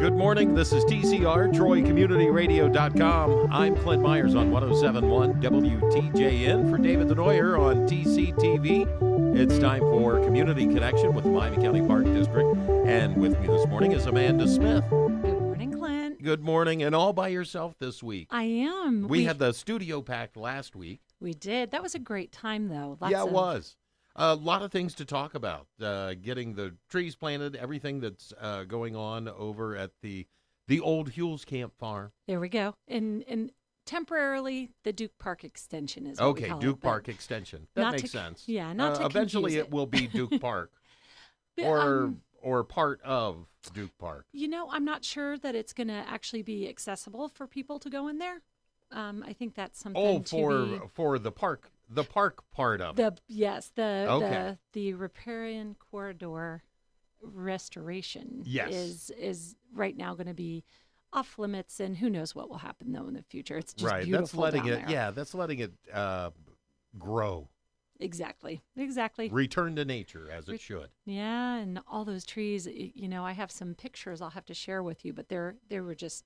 Good morning. This is TCR, TroyCommunityRadio.com. I'm Clint Myers on 107.1 WTJN for David Denoyer on TCTV. It's time for Community Connection with the Miami County Park District. And with me this morning is Amanda Smith. Good morning, Clint. Good morning, and all by yourself this week. I am. We had the studio packed last week. We did. That was a great time, though. It was. A lot of things to talk about. Getting the trees planted, everything that's going on over at the old Hules Camp Farm. There we go. And temporarily, the Duke Park Extension is what we call Duke it, Park Extension. That makes sense. Yeah, not to eventually confuse it will be Duke Park. But, or part of Duke Park. You know, I'm not sure that it's going to actually be accessible for people to go in there. I think that's something for the park part of it. The riparian corridor restoration is right now going to be off limits, and who knows what will happen though in the future. It's just beautiful. That's letting it grow. Exactly. Return to nature as it should. Yeah, and all those trees, you know, I have some pictures I'll have to share with you, but they were just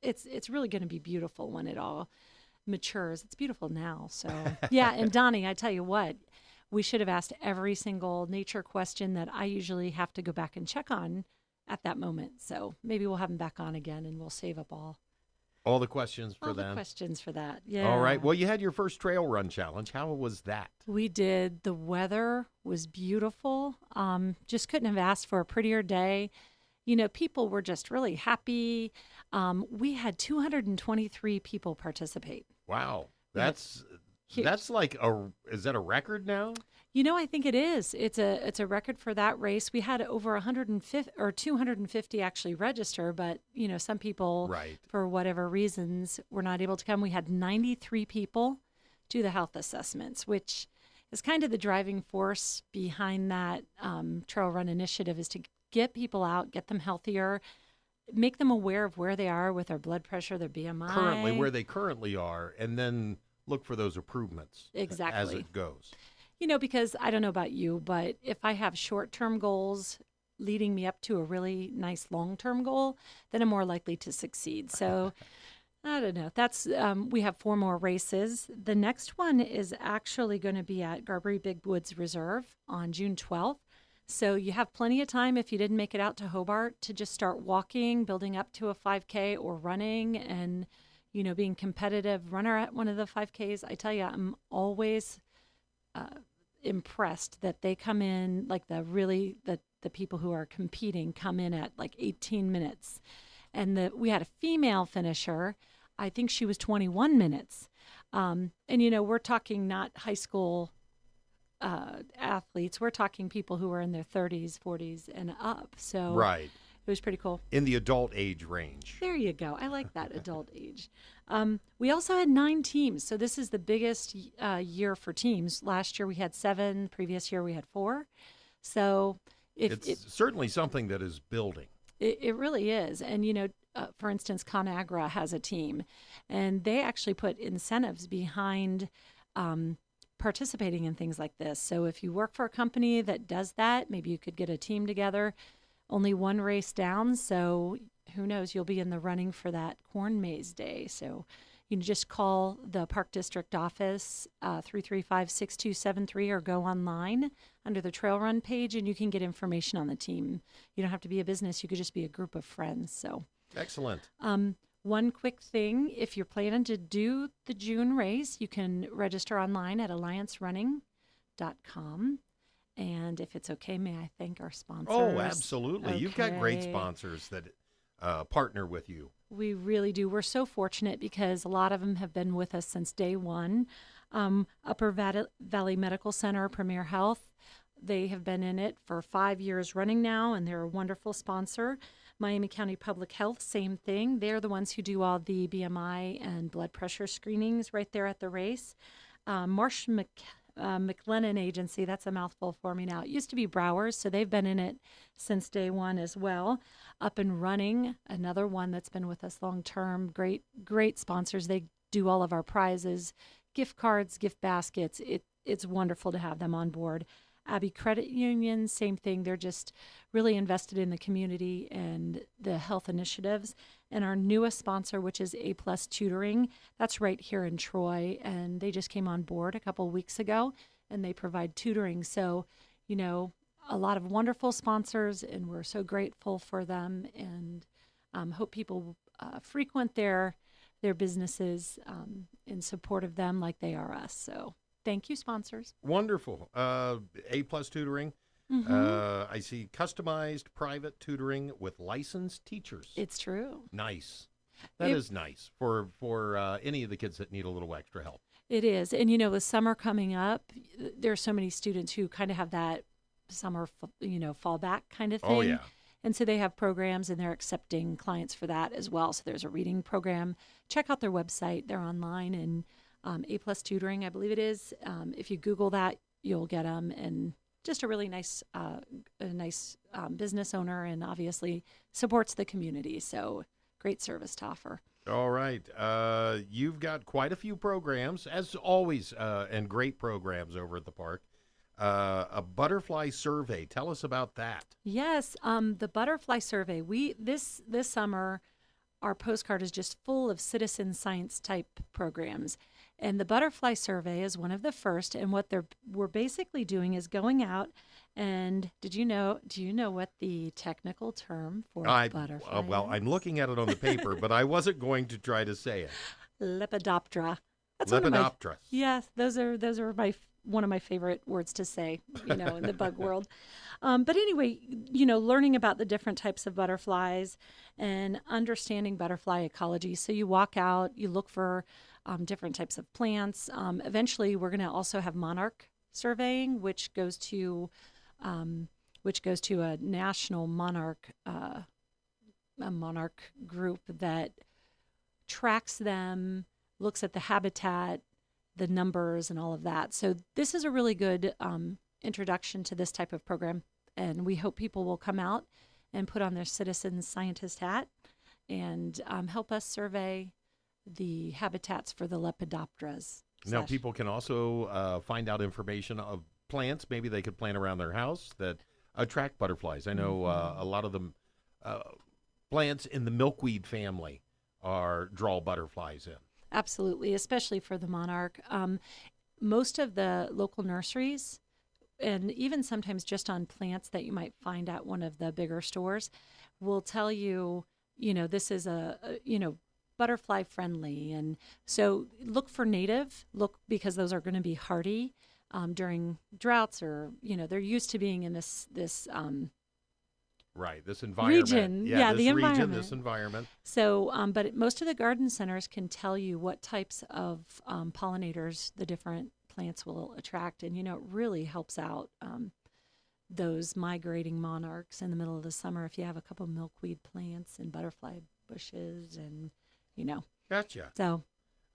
it's really going to be beautiful when it all matures. It's beautiful now. So, yeah, and Donnie, I tell you what, we should have asked every single nature question that I usually have to go back and check on at that moment. So, maybe we'll have him back on again and we'll save up all the questions for them. All the questions for that. Yeah. All right. Well, you had your first trail run challenge. How was that? We did. The weather was beautiful. Just couldn't have asked for a prettier day. You know, people were just really happy. We had 223 people participate. Wow. That's like is that a record now? You know, I think it is. It's a record for that race. We had over 150 or 250 actually register, but you know, some people for whatever reasons were not able to come. We had 93 people do the health assessments, which is kind of the driving force behind that trail run initiative, is to get people out, get them healthier, make them aware of where they are with their blood pressure, their BMI. Where they currently are, and then look for those improvements as it goes. You know, because I don't know about you, but if I have short-term goals leading me up to a really nice long-term goal, then I'm more likely to succeed. So I don't know. That's we have 4 more races. The next one is actually going to be at Garberry Big Woods Reserve on June 12th. So you have plenty of time if you didn't make it out to Hobart to just start walking, building up to a 5K or running and, you know, being competitive runner at one of the 5Ks. I tell you, I'm always impressed that they come in, like the people who are competing come in at like 18 minutes. And we had a female finisher. I think she was 21 minutes. And, you know, we're talking not high school athletes. We're talking people who are in their 30s, 40s, and up. So it was pretty cool. In the adult age range. There you go. I like that, adult age. We also had 9 teams. So this is the biggest year for teams. Last year we had 7. Previous year we had 4. So it's certainly something that is building. It really is. And, you know, for instance, ConAgra has a team, and they actually put incentives behind participating in things like this. So if you work for a company that does that, maybe you could get a team together. Only 1 race down, so who knows, you'll be in the running for that Corn Maze Day. So you can just call the Park District office, 335-6273, or go online under the Trail Run page, and you can get information on the team. You don't have to be a business. You could just be a group of friends. So excellent. One quick thing, if you're planning to do the June race, you can register online at alliancerunning.com. And if it's okay, may I thank our sponsors? Oh, absolutely. Okay. You've got great sponsors that partner with you. We really do. We're so fortunate because a lot of them have been with us since day one. Upper Valley Medical Center, Premier Health, they have been in it for 5 years running now, and they're a wonderful sponsor. Miami County Public Health, same thing. They're the ones who do all the BMI and blood pressure screenings right there at the race. Marsh McLennan Agency, that's a mouthful for me now. It used to be Browers, so they've been in it since day one as well. Up and Running, another one that's been with us long term. Great sponsors. They do all of our prizes, gift cards, gift baskets. It's wonderful to have them on board. Abbey Credit Union, same thing. They're just really invested in the community and the health initiatives. And our newest sponsor, which is A Plus Tutoring, that's right here in Troy. And they just came on board a couple of weeks ago, and they provide tutoring. So, a lot of wonderful sponsors, and we're so grateful for them, and hope people frequent their businesses in support of them like they are us. So thank you, sponsors. Wonderful. A Plus Tutoring. Mm-hmm. I see customized private tutoring with licensed teachers. It's true. Nice. That is nice for any of the kids that need a little extra help. It is. And, with summer coming up, there are so many students who kind of have that summer, fallback kind of thing. Oh, yeah. And so they have programs, and they're accepting clients for that as well. So there's a reading program. Check out their website. They're online, and A Plus Tutoring, I believe it is. If you Google that, you'll get them. And just a really nice, business owner, and obviously supports the community. So great service to offer. All right. You've got quite a few programs, as always, and great programs over at the park. A butterfly survey. Tell us about that. Yes, the butterfly survey. This summer, our postcard is just full of citizen science type programs, and the butterfly survey is one of the first. And what we're basically doing is going out. And do you know what the technical term for butterfly well, is? I'm looking at it on the paper, but I wasn't going to try to say it. Lepidoptera. That's Lepidoptera. Yes, those are one of my favorite words to say, in the bug world. But anyway, learning about the different types of butterflies and understanding butterfly ecology. So you walk out, you look for different types of plants. Eventually, we're going to also have monarch surveying, which goes to a national monarch group that tracks them, looks at the habitat, the numbers, and all of that. So this is a really good introduction to this type of program, and we hope people will come out and put on their citizen scientist hat and help us survey the habitats for the lepidopteras. Now, people can also find out information of plants. Maybe they could plant around their house that attract butterflies. I know a lot of them plants in the milkweed family draw butterflies in. Absolutely, especially for the monarch. Most of the local nurseries, and even sometimes just on plants that you might find at one of the bigger stores, will tell you, this is butterfly friendly. And so look for native, because those are going to be hardy during droughts, or, they're used to being in this right, this environment. Region. Yeah, the environment. This environment. So, but most of the garden centers can tell you what types of pollinators the different plants will attract. And, it really helps out those migrating monarchs in the middle of the summer if you have a couple milkweed plants and butterfly bushes and, Gotcha. So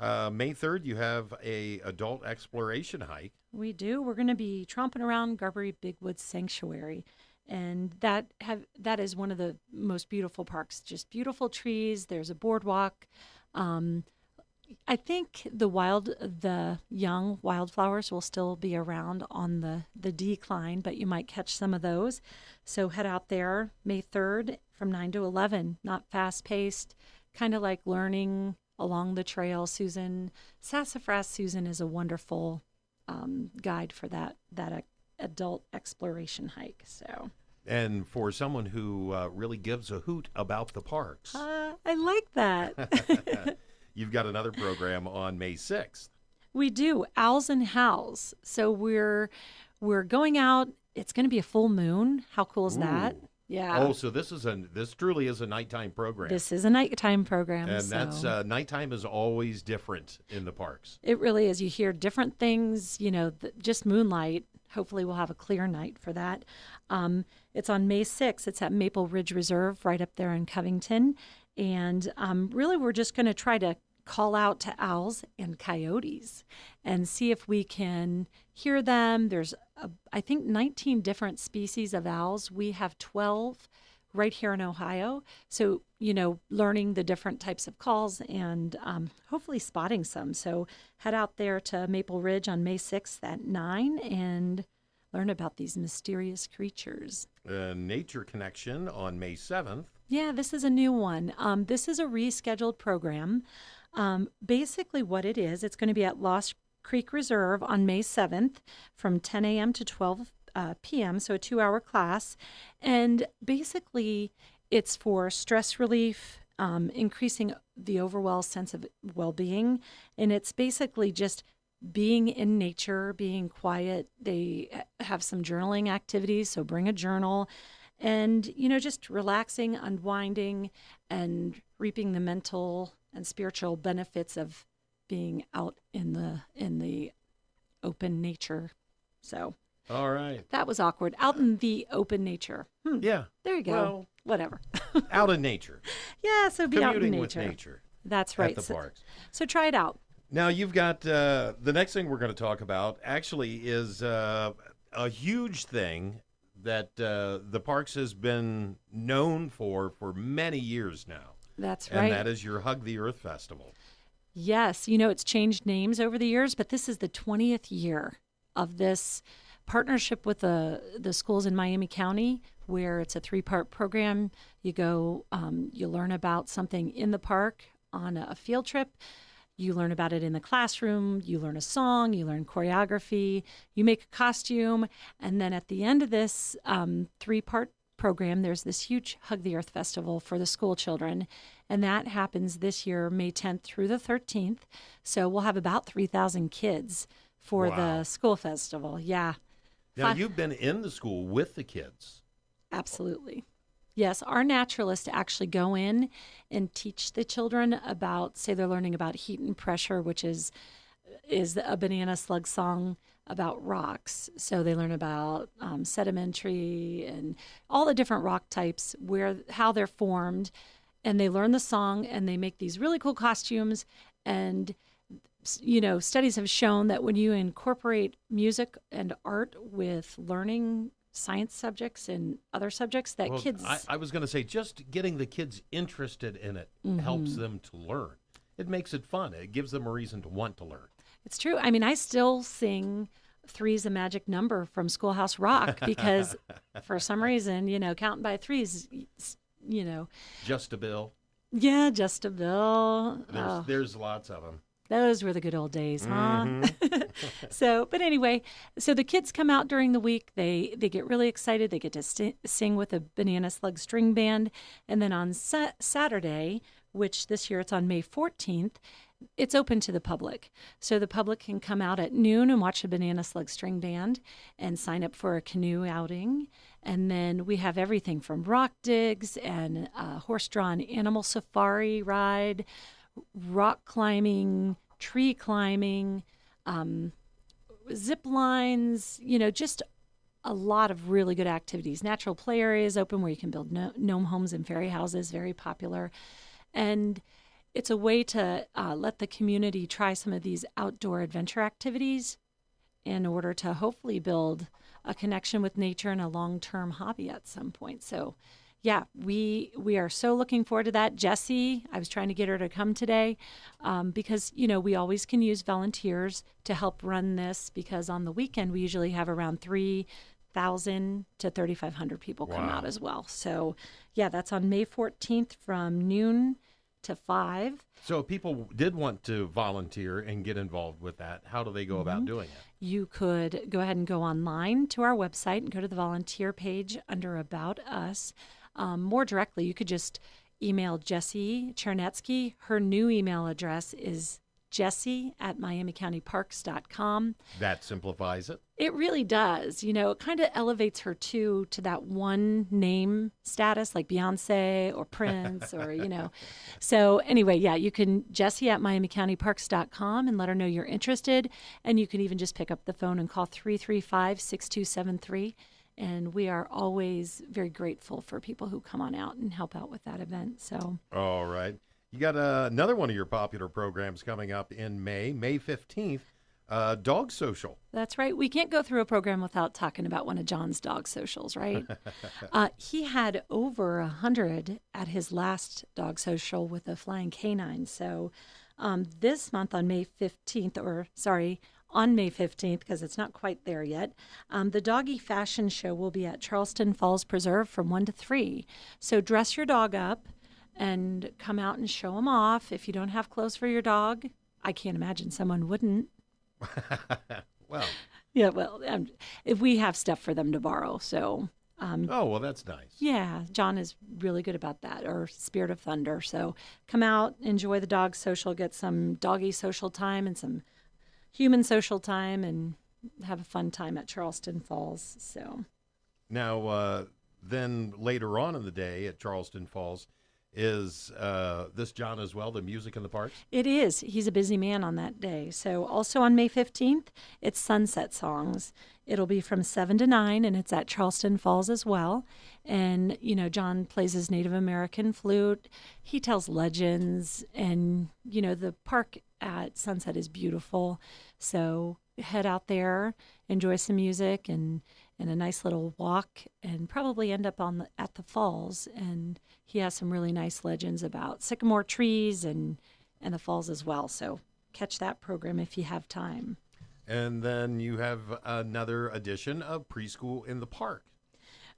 May 3rd, you have a adult exploration hike. We do. We're going to be tromping around Garberry Big Woods Sanctuary. And that is one of the most beautiful parks. Just beautiful trees. There's a boardwalk. I think the young wildflowers will still be around on the decline, but you might catch some of those. So head out there May 3rd from 9 to 11. Not fast paced, kind of like learning along the trail. Sassafras Susan is a wonderful guide for that adult exploration hike. So, and for someone who really gives a hoot about the parks, I like that. you've got another program on May 6th. We do, Owls and Howls. So we're going out. It's going to be a full moon. How cool is that? Yeah. Oh, so this truly is a nighttime program. This is a nighttime program. And that's nighttime is always different in the parks. It really is. You hear different things, just moonlight. Hopefully we'll have a clear night for that. It's on May 6th. It's at Maple Ridge Reserve right up there in Covington. And really we're just going to try to call out to owls and coyotes and see if we can hear them. There's, I think, 19 different species of owls. We have 12 right here in Ohio. So, learning the different types of calls and hopefully spotting some. So head out there to Maple Ridge on May 6th at 9 and learn about these mysterious creatures. Nature Connection on May 7th. Yeah, this is a new one. This is a rescheduled program. Basically, what it is, it's going to be at Lost Creek Reserve on May 7th from 10 a.m. to 12 p.m., so a 2-hour class. And basically, it's for stress relief, increasing the overall sense of well-being. And it's basically just being in nature, being quiet. They have some journaling activities, so bring a journal. And, just relaxing, unwinding, and reaping the mental and spiritual benefits of being out in the open nature. So All right. that was awkward. Out in the open nature. Yeah. There you go. Well, whatever. out in nature. Yeah, so be out in Commuting nature. with nature That's right. at the parks. So try it out. Now, you've got the next thing we're going to talk about actually is a huge thing that the parks has been known for many years now. That's And right. that is your Hug the Earth Festival. Yes, it's changed names over the years, but this is the 20th year of this partnership with the schools in Miami County, where it's a 3-part program. You go, you learn about something in the park on a field trip. You learn about it in the classroom. You learn a song. You learn choreography. You make a costume. And then at the end of this 3-part program, there's this huge Hug the Earth Festival for the school children. And that happens this year, May 10th through the 13th. So we'll have about 3,000 kids for Wow. the school festival. Yeah. Now, Fun- you've been in the school with the kids. Absolutely. Yes, our naturalists actually go in and teach the children about, say they're learning about heat and pressure, which is a banana slug song about rocks. So they learn about sedimentary and all the different rock types, how they're formed, and they learn the song and they make these really cool costumes. And studies have shown that when you incorporate music and art with learning science subjects and other subjects, that Well, kids... I was going to say, just getting the kids interested in it helps them to learn. It makes it fun. It gives them a reason to want to learn. It's true. I mean, I still sing Three's a Magic Number from Schoolhouse Rock because for some reason, counting by threes, Just a bill. Yeah, just a bill. There's lots of them. Those were the good old days, huh? But anyway, so the kids come out during the week. They get really excited. They get to sing with a Banana Slug String Band. And then on Saturday, which this year it's on May 14th, it's open to the public. So the public can come out at noon and watch a Banana Slug String Band and sign up for a canoe outing. And then we have everything from rock digs and a horse-drawn animal safari ride, rock climbing, tree climbing, zip lines, just a lot of really good activities. Natural play areas open where you can build gnome homes and fairy houses, very popular. And it's a way to let the community try some of these outdoor adventure activities in order to hopefully build a connection with nature and a long-term hobby at some point. So yeah, we are so looking forward to that. Jessie, I was trying to get her to come today because, we always can use volunteers to help run this because on the weekend we usually have around 3,000 to 3,500 people come out as well. So yeah, that's on May 14th from noon to 5. So if people did want to volunteer and get involved with that, how do they go about doing it? You could go ahead and go online to our website and go to the volunteer page under About Us. More directly, you could just email Jessie Chernetsky. Her new email address is jessie@miamicountyparks.com. That simplifies it. It really does. It kind of elevates her to that one name status like Beyonce or Prince or, So anyway, yeah, you can jessie@miamicountyparks.com and let her know you're interested. And you can even just pick up the phone and call 335-6273. And we are always very grateful for people who come on out and help out with that event. So, all right. You got another one of your popular programs coming up in May 15th, Dog Social. that's right. We can't go through a program without talking about one of John's dog socials, right? He had over 100 at his last dog social with a flying canine. So this month on May 15th, on May 15th, because it's not quite there yet, the Doggy Fashion Show will be at Charleston Falls Preserve from 1 to 3. So dress your dog up and come out and show them off. If you don't have clothes for your dog, I can't imagine someone wouldn't. Well. Yeah, well, if we have stuff for them to borrow, so. Oh, well, that's nice. Yeah, John is really good about that, or Spirit of Thunder. So come out, enjoy the dog social, get some doggy social time and some human social time, and have a fun time at Charleston Falls. So Now, then later on in the day at Charleston Falls, is this John as well, the music in the parks? it is. He's a busy man on that day. So also on May 15th, it's Sunset Songs. It'll be from 7 to 9, and it's at Charleston Falls as well. And, John plays his Native American flute. He tells legends, and, the park at Sunset is beautiful. So head out there, enjoy some music and a nice little walk, and probably end up at the falls. And he has some really nice legends about sycamore trees and the falls as well. So catch that program if you have time. And then you have another edition of Preschool in the Park.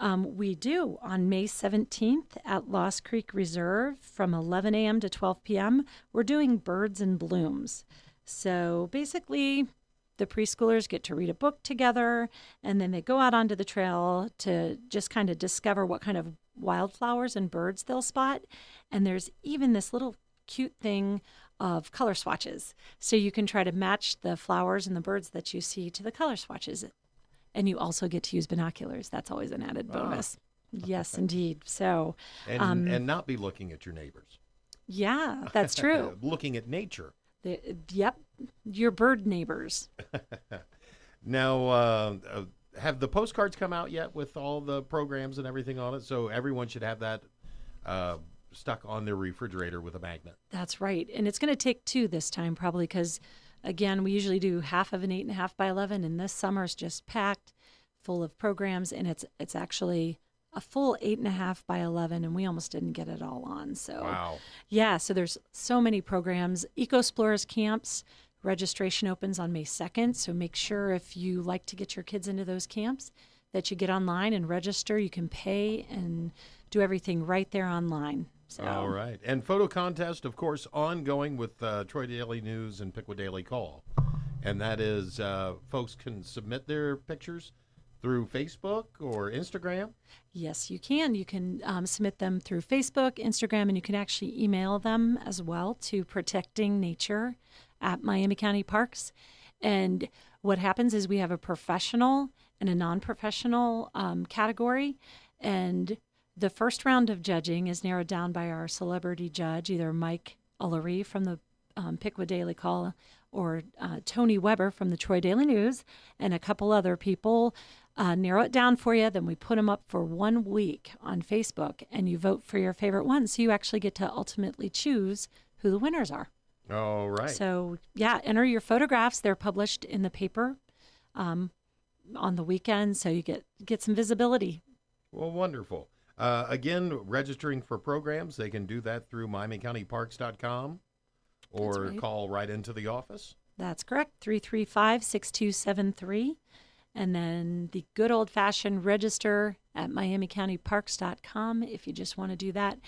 We do on May 17th at Lost Creek Reserve from 11 a.m. to 12 p.m. We're doing Birds and Blooms. So basically, the preschoolers get to read a book together, and then they go out onto the trail to just kind of discover what kind of wildflowers and birds they'll spot. And there's even this little cute thing of color swatches. So you can try to match the flowers and the birds that you see to the color swatches. And you also get to use binoculars. That's always an added bonus. Yes, indeed. So, and not be looking at your neighbors. Yeah, that's true. Looking at nature. Yep, your bird neighbors. Now, have the postcards come out yet with all the programs and everything on it? So everyone should have that stuck on their refrigerator with a magnet. That's right. And it's going to take 2 this time, probably, because, again, we usually do half of an 8.5 by 11, and this summer is just packed full of programs, and it's actually a full 8.5 by 11, and we almost didn't get it all on. So, wow. Yeah, so there's so many programs. EcoSplorers camps, registration opens on May 2nd, so make sure if you like to get your kids into those camps that you get online and register. You can pay and do everything right there online. So. All right. And photo contest, of course, ongoing with Troy Daily News and Piqua Daily Call. And that is folks can submit their pictures through Facebook or Instagram? Yes, you can. You can submit them through Facebook, Instagram, and you can actually email them as well to protectingnature at Miami County Parks. And what happens is we have a professional and a non-professional category, and the first round of judging is narrowed down by our celebrity judge, either Mike Ullery from the Piqua Daily Call or Tony Weber from the Troy Daily News, and a couple other people narrow it down for you. Then we put them up for 1 week on Facebook, and you vote for your favorite one. So you actually get to ultimately choose who the winners are. All right. So, yeah, enter your photographs. They're published in the paper on the weekend, so you get some visibility. Well, wonderful. Again, registering for programs, they can do that through MiamiCountyParks.com or call right into the office. That's correct, 335-6273. And then the good old-fashioned register at MiamiCountyParks.com if you just want to do that.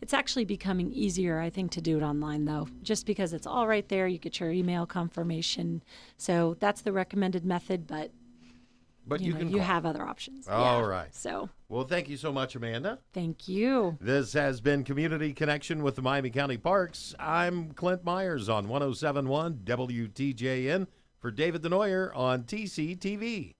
It's actually becoming easier, I think, to do it online, though, just because it's all right there. You get your email confirmation. So that's the recommended method, but you have other options. All right. So. Well, thank you so much, Amanda. Thank you. This has been Community Connection with the Miami County Parks. I'm Clint Myers on 107.1 WTJN for David Denoyer on TCTV.